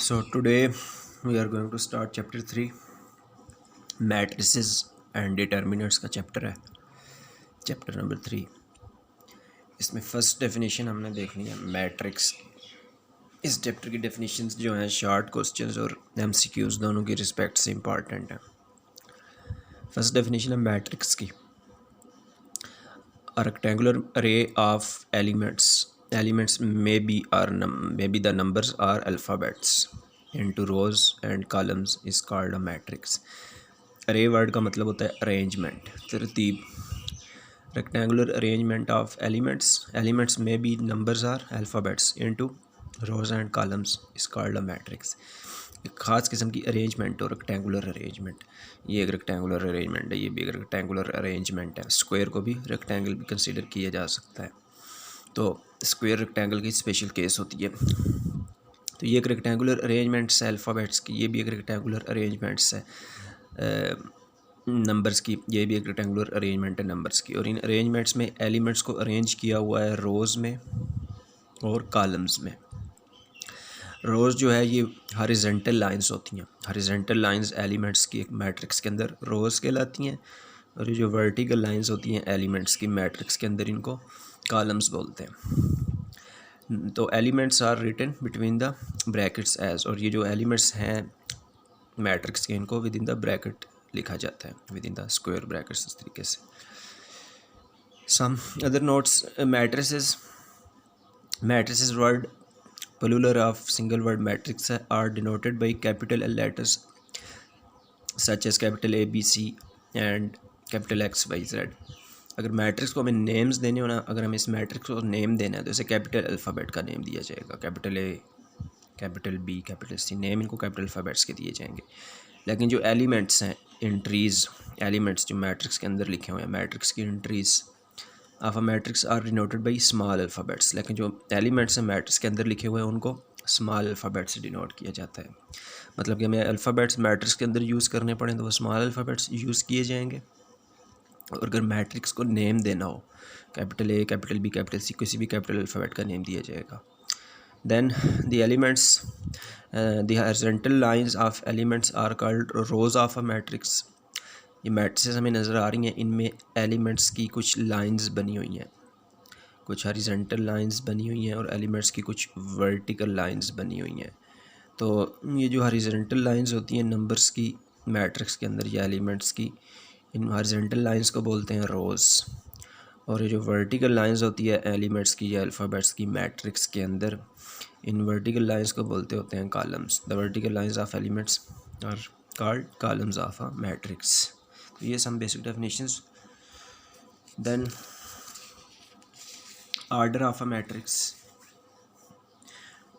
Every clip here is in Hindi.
So today we are going to start chapter 3 matrices and determinants का चैप्टर है चैप्टर नंबर 3। इसमें फर्स्ट डेफिनेशन हमने देखनी है मैट्रिक्स। इस चैप्टर की डेफिनेशंस जो हैं शॉर्ट क्वेश्चंस और एमसीक्यूज दोनों की रिस्पेक्ट से इम्पॉर्टेंट है। फर्स्ट डेफिनेशन है मैट्रिक्स की। A rectangular array of elements may be the numbers or alphabets into rows and columns is called a matrix। अरे वर्ड का मतलब होता है अरेंजमेंट, तरतीब। Rectangular arrangement of elements may be numbers or alphabets into rows and columns is called a matrix. एक ख़ास किस्म की अरेंजमेंट और रेक्टेंगुलर अरेंजमेंट, ये एक रेक्टेंगुलर अरेंजमेंट है, ये भी एक रेक्टेंगुलर अरेंजमेंट है। स्क्वायर को भी रेक्टेंगल भी कंसीडर किया जा सकता है, तो स्क्वायर रेक्टेंगल की स्पेशल केस होती है। तो ये एक रेक्टेंगुलर अरेंजमेंट्स है अल्फ़ाबेट्स की, ये भी एक रेक्टेंगुलर अरेंजमेंट्स है नंबर्स की, ये भी एक रेक्टेंगुलर अरेंजमेंट है नंबर्स की। और इन अरेंजमेंट्स में एलिमेंट्स को अरेंज किया हुआ है रोज़ में और कॉलम्स में। रोज़ जो है ये हॉरिजॉन्टल लाइंस होती हैं, हॉरिजॉन्टल लाइंस एलिमेंट्स की एक मैट्रिक्स के अंदर रोज़ कहलाती हैं, और ये जो वर्टिकल लाइंस होती हैं एलिमेंट्स की मैट्रिक्स के अंदर इनको कॉलम्स बोलते हैं। तो elements are written between the brackets as, और ये जो एलिमेंट्स हैं मैट्रिक्स के इनको विद इन द ब्रैकेट लिखा जाता है, within the square brackets इस तरीके से। Some other notes, matrices word plural of single word matrix are denoted by capital L letters such as capital A B C and capital X Y Z। अगर मैट्रिक्स को हमें नेम्स देने हो ना, अगर हमें इस मैट्रिक्स को नेम देना है तो इसे कैपिटल अल्फ़ाबेट का नेम दिया जाएगा, capital A capital B capital C, name इनको कैपिटल अल्फ़ाबेट्स के दिए जाएंगे। लेकिन जो एलिमेंट्स हैं एंट्रीज़, एलिमेंट्स जो मैट्रिक्स के अंदर लिखे हुए हैं, मैट्रिक्स की entries of a matrix are denoted by small alphabets. लेकिन जो एलिमेंट्स हैं मैट्रिक्स के अंदर लिखे हुए हैं उनको स्मॉल अल्फ़ाबेट से डिनोट किया जाता है। मतलब कि हमें अल्फ़ाबेट्स मैट्रिक्स के अंदर यूज़ करने पड़े तो वो स्मॉल अल्फ़ाबेट्स यूज़ किए जाएंगे। और अगर मैट्रिक्स को नेम देना हो, capital A capital B capital C, किसी भी कैपिटल अल्फ़ाबेट का नेम दिया जाएगा। Then the elements, the horizontal lines of elements are called rows of a matrix. ये मैट्रिसेस हमें नज़र आ रही हैं, इनमें एलिमेंट्स की कुछ लाइंस बनी हुई हैं, कुछ हॉरिजॉन्टल लाइंस बनी हुई हैं और एलिमेंट्स की कुछ वर्टिकल लाइंस बनी हुई हैं। तो ये जो हॉरिजॉन्टल लाइंस होती हैं नंबर्स की मैट्रिक्स के अंदर या एलिमेंट्स की, इन हॉरिजॉन्टल लाइंस को बोलते हैं रोज़। और ये जो वर्टिकल लाइंस होती है एलिमेंट्स की या अल्फ़ाबेट्स की मैट्रिक्स के अंदर, इन वर्टिकल लाइंस को बोलते होते हैं columns. The vertical lines of elements are called columns of a matrix. तो ये some basic definitions. Then order of a matrix,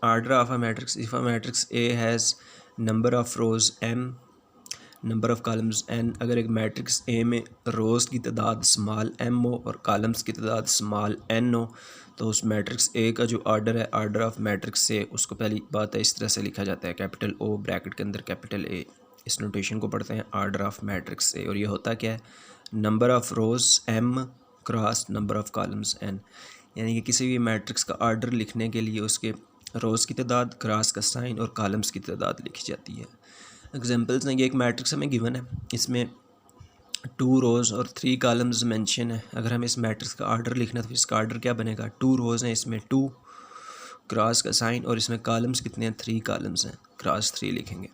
order of a matrix, if a matrix A has number of rows m, number of columns n, अगर एक मैट्रिक्स A में रोज़ की तादाद स्मॉल m हो और कॉलम्स की तादाद स्मॉल n हो, तो उस मैट्रिक्स A का जो ऑर्डर है, ऑर्डर ऑफ मैट्रिक्स A, उसको पहली बात है इस तरह से लिखा जाता है, कैपिटल O ब्रैकेट के अंदर कैपिटल A। इस नोटेशन को पढ़ते हैं ऑर्डर ऑफ मैट्रिक्स A, और ये होता क्या है, number of rows m cross number of columns n। यानी कि किसी भी मैट्रिक्स का ऑर्डर लिखने के लिए उसके रोज़ की तादाद, क्रॉस का साइन और कॉलम्स की तादाद लिखी जाती है। एग्जांपल्स हैं, ये एक मैट्रिक्स हमें गिवन है, इसमें 2 रोज़ और 3 कॉलम्स मेंशन है। अगर हमें इस मैट्रिक्स का ऑर्डर लिखना है तो इसका ऑर्डर क्या बनेगा, 2 रोज़ हैं, इसमें 2 क्रॉस का साइन, और इसमें कॉलम्स कितने हैं, 3 कॉलम्स हैं, क्रॉस 3 लिखेंगे।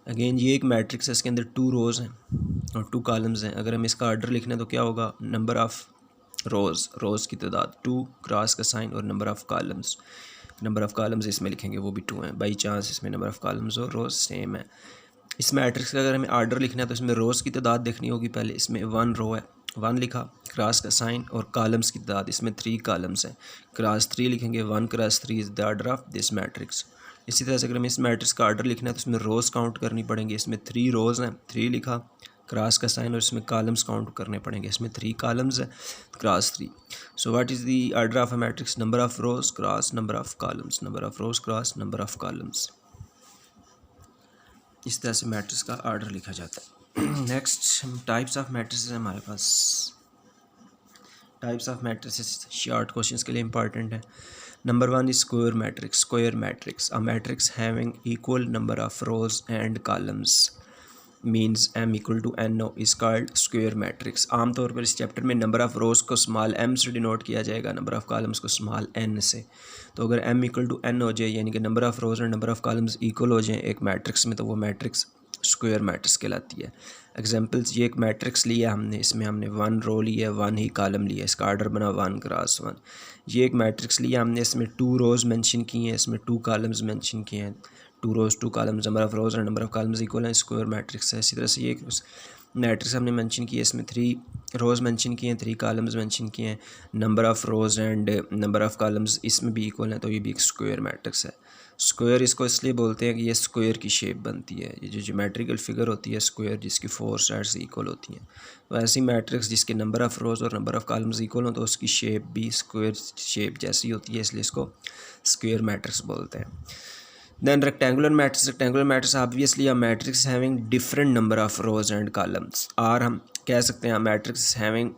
अगेन ये एक मैट्रिक्स है, इसके अंदर 2 रोज़ हैं और 2 कॉलम्स हैं। अगर हमें इसका ऑर्डर लिखना है तो क्या होगा, नंबर ऑफ़ रोज़ की तादाद 2 क्रॉस का साइन और नंबर ऑफ़ कॉलम्स इसमें लिखेंगे वो भी 2 हैं। बाई चांस इसमें नंबर ऑफ़ कॉलम्स और रोज़ सेम है। इस मैट्रिक्स का अगर हमें ऑर्डर लिखना है तो इसमें रोज़ की तादाद देखनी होगी पहले। इसमें 1 रो है, 1 लिखा, क्रॉस का साइन और कॉलम्स की तादाद, इसमें 3 कॉलम्स हैं, क्रॉस 3 लिखेंगे। 1 cross 3 is the order of this matrix. इसी तरह से अगर हमें इस मैट्रिक्स का ऑर्डर लिखना है तो इसमें रोज़ काउंट करनी पड़ेंगी। इसमें 3 रोज़ हैं, 3 लिखा, क्रॉस का साइन, और इसमें कॉलम्स काउंट करने पड़ेंगे। इसमें 3 कॉलम्स है, cross 3। So what is the order of a matrix, number of rows cross number of columns, number of rows cross number of columns. इस तरह से मैट्रिक्स का ऑर्डर लिखा जाता है। नेक्स्ट टाइप्स ऑफ मैट्रिसेस हमारे पास, types of matrices short questions के लिए इंपॉर्टेंट है। Number one is square matrix. Square matrix, a matrix having equal number of rows and columns means m equal to n o is called square matrix. आमतौर पर इस चैप्टर में नंबर ऑफ़ रोज़ को स्मॉल m से डिनोट किया जाएगा, नंबर ऑफ़ कॉलम्स को स्मॉल n से। तो अगर m इक्वल टू n हो जाए यानी कि नंबर ऑफ़ रोज़ और नंबर ऑफ़ कॉलम्स इक्वल हो जाएं एक मैट्रिक्स में, तो वो मैट्रिक्स स्क्वायर मैट्रिक्स कहलाती है। एग्जांपल्स, ये एक मैट्रिक्स लिया हमने, इसमें हमने 1 रो लिया, 1 ही कॉलम लिया, इसका आर्डर बना 1 क्रॉस 1। ये एक मैट्रिक्स लिया हमने, इसमें 2 रोज़ मेंशन किए हैं, इसमें 2 कॉलम्स मेंशन किए हैं, 2 रोज़ 2 कॉलम्स, नंबर ऑफ़ रोज़ और नंबर ऑफ़ कॉलम्स इक्वल हैं, स्क्वायर मैट्रिक्स है। इसी तरह से ये एक मैट्रिक्स हमने मेंशन किया, इसमें 3 रोज़ मेंशन किए हैं, 3 कॉलम्स मेंशन किए हैं, number of rows and number of columns इसमें भी इक्वल हैं, तो ये भी एक स्क्वायर मैट्रिक्स है। स्क्वायर इसको इसलिए बोलते हैं कि ये स्क्वायर की शेप बनती है, ये जो ज्योमेट्रिकल फिगर होती है स्क्वायर, जिसकी 4 साइड्स इक्वल होती हैं। तो ऐसी मैट्रिक्स जिसके नंबर ऑफ़ रोज़ और नंबर ऑफ़ कॉलम्स इक्वल हो, तो उसकी शेप भी स्क्वायर शेप जैसी होती है, इसलिए इसको स्क्वायर मैट्रिक्स बोलते हैं। Then rectangular matrix obviously a matrix having different number of rows and columns, और हम कह सकते हैं matrix having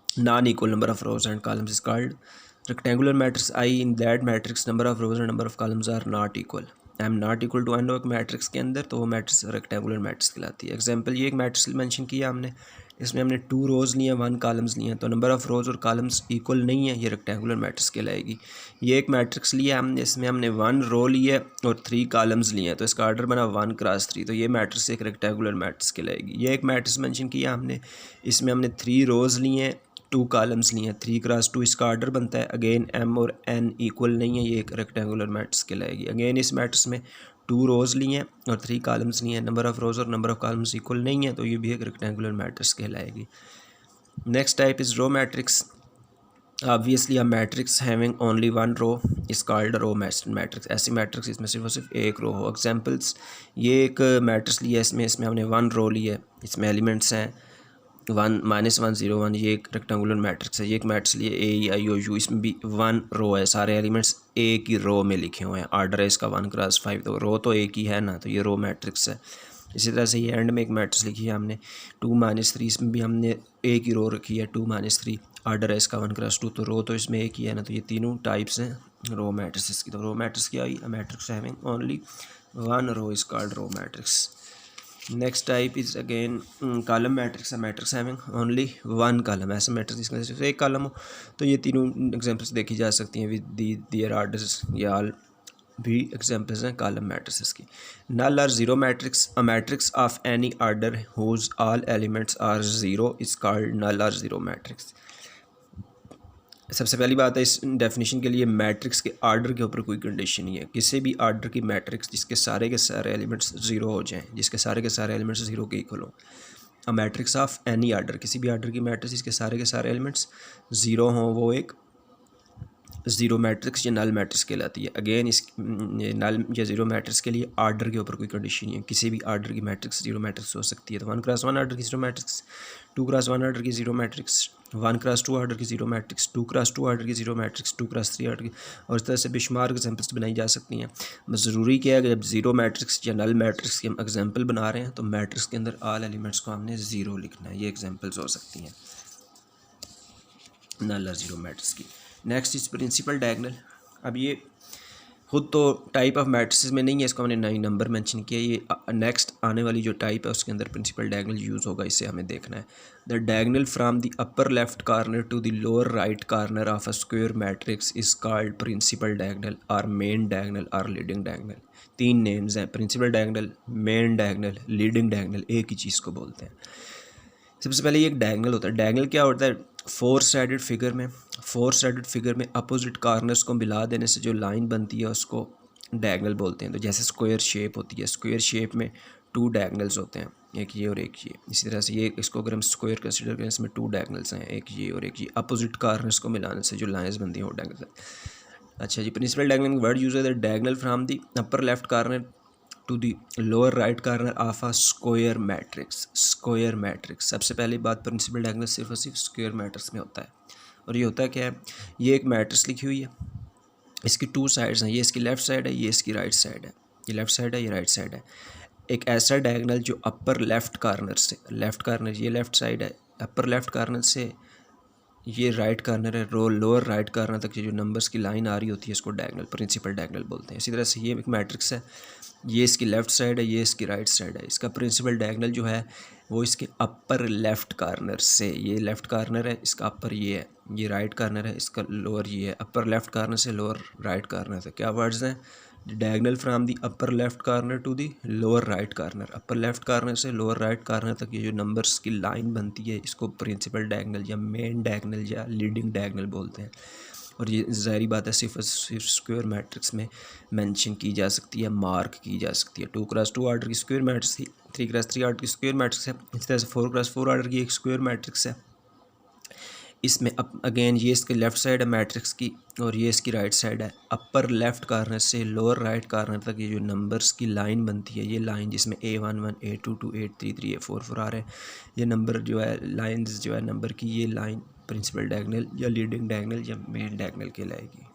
non-equal number of rows and columns is called rectangular matrix, i in that matrix number of rows and number of columns are not equal, m not equal to n हो एक मैट्रिक्स के अंदर, तो वो मैट्रिक्स रेक्टेंगुलर मैट्रिक्स कहलाती है। एग्जांपल, ये एक मैट्रिक्स मेंशन किया हमने, इसमें हमने 2 रोज़ लिए, 1 कॉलम्स लिए हैं, तो नंबर ऑफ़ रोज़ और कॉलम्स इक्वल नहीं है, ये रेक्टेंगुलर मैट्रिक्स कहलाएगी। ये एक मैट्रिक्स लिया हमने, इसमें हमने 1 रो लिए और 3 कॉलम्स लिए हैं, तो इसका आर्डर बना 1 क्रॉस 3, तो ये मैट्रिक्स एक रेक्टेंगुलर मैट्रिक्स कहलाएगी। ये एक मैट्रिक्स मेंशन किया हमने, इसमें हमने 3 रोज़ लिए हैं, 2 कॉलम्स लिए हैं, 3 क्रॉस 2 इसका आर्डर बनता है। अगेन m और n इक्वल नहीं है, ये एक रेक्टेंगुलर मैट्रिक्स कहलाएगी। अगेन इस मैट्रिक्स में 2 रोज़ लिए हैं और 3 कॉलम्स लिए हैं, नंबर ऑफ़ रोज़ और नंबर ऑफ़ कॉलम्स इक्वल नहीं है, तो ये भी एक रेक्टेंगुलर मैट्रिक्स कहलाएगी। Next type is row matrix. Obviously a matrix having only 1 row is called row matrix. ऐसी मैट्रिक्स इसमें सिर्फ एक रो हो। एग्जांपल्स, ये एक मैट्रिक्स लिया, इसमें हमने 1 रो ली है, इसमें एलिमेंट्स हैं 1 -1 0 1, ये एक रेक्टेंगुलर मैट्रिक्स है। ये एक मैट्रिक्स लिए A, I, O, U, इसमें भी 1 रो है, सारे एलिमेंट्स एक ही रो में लिखे हुए हैं, आर्डर है इसका 1 क्रॉस 5, तो रो तो एक ही है ना, तो ये रो मैट्रिक्स है। इसी तरह से ये एंड में एक मैट्रिक्स लिखी है हमने 2 -3, इसमें भी हमने एक ही रो रखी है 2 -3, आर्डर है इसका 1 क्रॉस 2, तो रो तो इसमें एक ही है ना, तो ये तीनों टाइप्स हैं रो मैट्रिक्स की। तो रो मैट्रिक्स क्या आई, matrix having only 1 row is called row matrix. Next type is again column matrix, matrix having only 1 column. ऐसा मैट्रिक्स जिसका सिर्फ एक कॉलम हो, तो ये तीनों एग्जांपल्स देखी जा सकती हैं विद दियर आर्डर्स, ये ऑल भी एग्जांपल्स हैं कॉलम मैट्रिक्स की। नल और zero matrix, a matrix of any order whose all elements are zero is called null और ज़ीरो मैट्रिक्स। सबसे पहली बात है इस डेफिनेशन के लिए, मैट्रिक्स के आर्डर के ऊपर कोई कंडीशन नहीं है। किसी भी आर्डर की मैट्रिक्स जिसके सारे के सारे एलिमेंट्स ज़ीरो हो जाएं, जिसके सारे के सारे एलिमेंट्स ज़ीरो के इक्वल हो। अ मैट्रिक्स ऑफ एनी आर्डर, किसी भी आर्डर की मैट्रिक्स जिसके सारे के सारे एलिमेंट्स ज़ीरो हों, वो एक ज़ीरो मैट्रिक्स या नल मैट्रिक्स कहलाती है। अगेन इस नल या ज़ीरो मैट्रिक्स के लिए आर्डर के ऊपर कोई कंडीशन नहीं है, किसी भी आर्डर की मैट्रिक्स ज़ीरो मैट्रिक्स हो सकती है। तो 1 क्रॉस 1 आर्डर की ज़ीरो मैट्रिक्स, 2 क्रॉस 1 आर्डर की ज़ीरो मैट्रिक्स, 1 क्रॉस 2 आर्डर की ज़ीरो मैट्रिक्स, 2 क्रॉस 2 आर्डर की ज़ीरो मैट्रिक्स, 2 क्रॉस 3 आर्डर की, और इस तरह से बेशुमार एग्जाम्पल्स बनाई जा सकती हैं। बस ज़रूरी क्या है कि जब ज़ीरो मैट्रिक्स या नल मैट्रिक्स की हम एग्जाम्पल बना रहे हैं, तो मैट्रिक्स के अंदर ऑल एलिमेंट्स को हमने ज़ीरो लिखना है। ये एग्जाम्पल्स हो सकती हैं नल और ज़ीरो मैट्रिक्स की। Next is principal diagonal. अब ये खुद तो टाइप ऑफ मैट्रिक्स में नहीं है, इसको हमने 9 नंबर मेंशन किया। ये नेक्स्ट आने वाली जो टाइप है उसके अंदर प्रिंसिपल डायगोनल यूज़ होगा, इसे हमें देखना है। The diagonal from the upper left corner to the lower right corner of a square matrix is called principal diagonal और मेन डायगोनल और लीडिंग डायगोनल। 3 नेम्स हैं, principal diagonal, main diagonal, leading diagonal, एक ही चीज़ को बोलते हैं। सबसे पहले ये एक डायगोनल होता है। डायगोनल क्या होता है, 4 साइडेड फिगर में अपोजिट कॉर्नर्स को मिला देने से जो लाइन बनती है उसको डायगोनल बोलते हैं। तो जैसे स्क्वायर शेप होती है, स्क्वायर शेप में 2 डायगोनल्स होते हैं, एक ये और एक ये। इसी तरह से ये इसको अगर हम स्क्वायर कंसिडर करें, इसमें 2 डायगोनल्स हैं, एक ये और एक ये। अपोजिट कॉर्नर्स को मिलाने से जो लाइन्स बनती हैं वो डायगोनल। अच्छा जी, प्रिंसिपल डायगोनल वर्ड यूज है diagonal from the upper left corner to the lower right corner of a square matrix. Square matrix, सबसे पहली बात, प्रिंसिपल डायगोनल सिर्फ और सिर्फ स्क्वायर मैट्रिक्स में होता है। और ये होता है क्या है, ये एक मैट्रिक्स लिखी हुई है, इसकी 2 साइड्स हैं, ये इसकी लेफ़्ट साइड है, ये इसकी राइट साइड है, ये लेफ़्ट साइड है, ये राइट साइड है। एक ऐसा डायगोनल जो अपर लेफ़्ट कॉर्नर से, लेफ़्ट कॉर्नर ये लेफ़्ट साइड है, अपर लेफ़्ट कॉर्नर से ये राइट कार्नर है, रो लोअर राइट कार्नर तक ये जो नंबर्स की लाइन आ रही होती है इसको डायगोनल, प्रिंसिपल डायगोनल बोलते हैं। इसी तरह से ये एक मैट्रिक्स है, ये इसकी लेफ़्ट साइड है, ये इसकी राइट साइड है। इसका प्रिंसिपल डायगोनल जो है वो इसके अपर लेफ़्ट कार्नर से, ये लेफ़्ट कार्नर है, इसका अपर ये है, ये राइट कार्नर है, इसका लोअर ये है। अपर लेफ़्ट कार्नर से लोअर राइट कार्नर तक क्या वर्ड्स हैं? Diagonal from the upper left corner to the lower right corner. Upper left corner से लोअर राइट कार्नर तक ये जो नंबर्स की लाइन बनती है इसको प्रिंसिपल डायगोनल या मेन डायगोनल या लीडिंग डायगोनल बोलते हैं। और ये ज़ाहिरी बात है सिर्फ स्क्वायर मैट्रिक्स में मेंशन की जा सकती है, मार्क की जा सकती है। 2x2 आर्डर की स्क्वायर मैट्रिक्स थी, 3x3 आर्डर की स्क्वायर मैट्रिक्स है, इस तरह से 4x4 आर्डर की एक स्क्वायर मैट्रिक्स है। इसमें अब अगेन ये इसके लेफ़्ट साइड है मैट्रिक्स की और ये इसकी राइट साइड है। अपर लेफ़्ट कार्नर से लोअर राइट कार्नर तक ये जो नंबर्स की लाइन बनती है, ये लाइन जिसमें A11 A22 A33 A44 आ रहे हैं, ये नंबर जो है लाइंस जो है नंबर की, ये लाइन प्रिंसिपल डायगोनल या लीडिंग डायगोनल या मेन डायगोनल कहलाएगी।